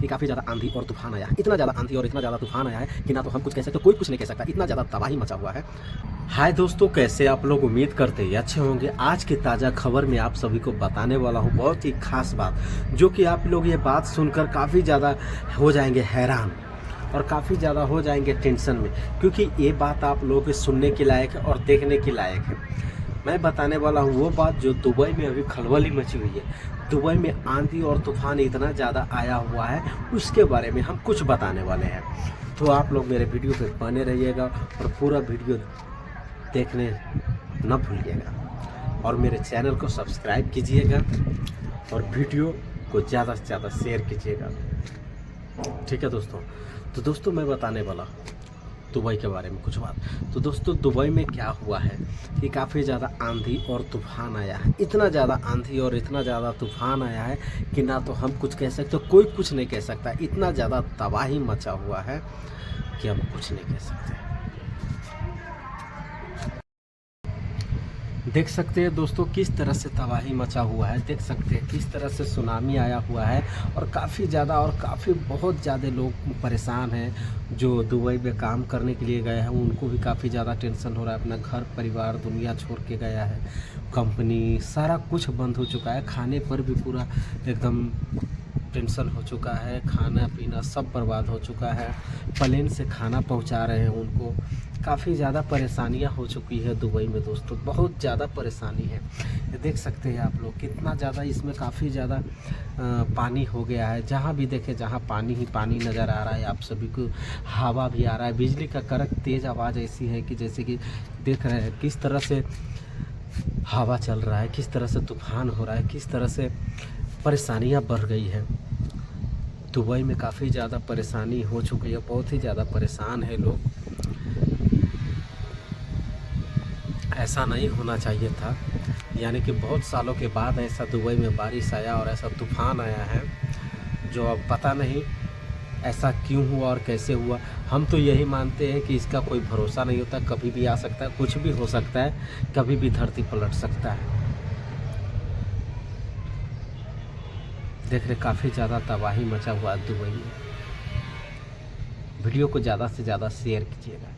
कि काफ़ी ज़्यादा आंधी और तूफान आया है। इतना ज़्यादा आंधी और इतना ज़्यादा तूफान आया है कि ना तो हम कुछ कह सकते, कोई कुछ नहीं कह सकता, इतना ज़्यादा तबाही मचा हुआ है। हाय दोस्तों, कैसे आप लोग? उम्मीद करते हैं अच्छे होंगे। आज की ताज़ा खबर में आप सभी को बताने वाला हूँ बहुत ही खास बात, जो कि आप लोग ये बात सुनकर काफ़ी ज़्यादा हो जाएंगे हैरान और काफ़ी ज़्यादा हो जाएंगे टेंशन में, क्योंकि ये बात आप लोगों के सुनने के लायक है और देखने के लायक है। मैं बताने वाला हूँ वो बात जो दुबई में अभी खलबली मची हुई है। दुबई में आंधी और तूफान इतना ज़्यादा आया हुआ है, उसके बारे में हम कुछ बताने वाले हैं। तो आप लोग मेरे वीडियो पे बने रहिएगा और पूरा वीडियो देखने न भूलिएगा और मेरे चैनल को सब्सक्राइब कीजिएगा और वीडियो को ज़्यादा से ज़्यादा शेयर कीजिएगा। ठीक है दोस्तों। तो दोस्तों मैं बताने वाला दुबई के बारे में कुछ बात। तो दोस्तों दुबई में क्या हुआ है कि काफ़ी ज़्यादा आंधी और तूफान आया है। इतना ज़्यादा आंधी और इतना ज़्यादा तूफान आया है कि ना तो हम कुछ कह सकते, कोई कुछ नहीं कह सकता। इतना ज़्यादा तबाही मचा हुआ है कि हम कुछ नहीं कह सकते। देख सकते हैं दोस्तों किस तरह से तबाही मचा हुआ है, देख सकते हैं किस तरह से सुनामी आया हुआ है और काफ़ी ज़्यादा और बहुत ज़्यादा लोग परेशान हैं। जो दुबई में काम करने के लिए गए हैं उनको भी काफ़ी ज़्यादा टेंशन हो रहा है। अपना घर परिवार दुनिया छोड़ के गया है, कंपनी सारा कुछ बंद हो चुका है। खाने पर भी पूरा एकदम टेंशन हो चुका है, खाना पीना सब बर्बाद हो चुका है। प्लेन से खाना पहुंचा रहे हैं उनको। काफ़ी ज़्यादा परेशानियां हो चुकी है दुबई में दोस्तों, बहुत ज़्यादा परेशानी है। ये देख सकते हैं आप लोग कितना ज़्यादा इसमें काफ़ी ज़्यादा पानी हो गया है। जहाँ भी देखें जहाँ पानी ही पानी नज़र आ रहा है आप सभी को। हवा भी आ रहा है, बिजली का कड़क तेज़ आवाज़ ऐसी है कि जैसे कि देख रहे हैं किस तरह से हवा चल रहा है, किस तरह से तूफान हो रहा है, किस तरह से परेशानियां बढ़ गई है। दुबई में काफ़ी ज़्यादा परेशानी हो चुकी है, बहुत ही ज़्यादा परेशान है लोग। ऐसा नहीं होना चाहिए था, यानी कि बहुत सालों के बाद ऐसा दुबई में बारिश आया और ऐसा तूफ़ान आया है जो अब पता नहीं ऐसा क्यों हुआ और कैसे हुआ। हम तो यही मानते हैं कि इसका कोई भरोसा नहीं होता, कभी भी आ सकता है, कुछ भी हो सकता है, कभी भी धरती पलट सकता है। देख रहे काफ़ी ज़्यादा तबाही मचा हुआ है दुबई में। वीडियो को ज़्यादा से ज़्यादा शेयर कीजिएगा।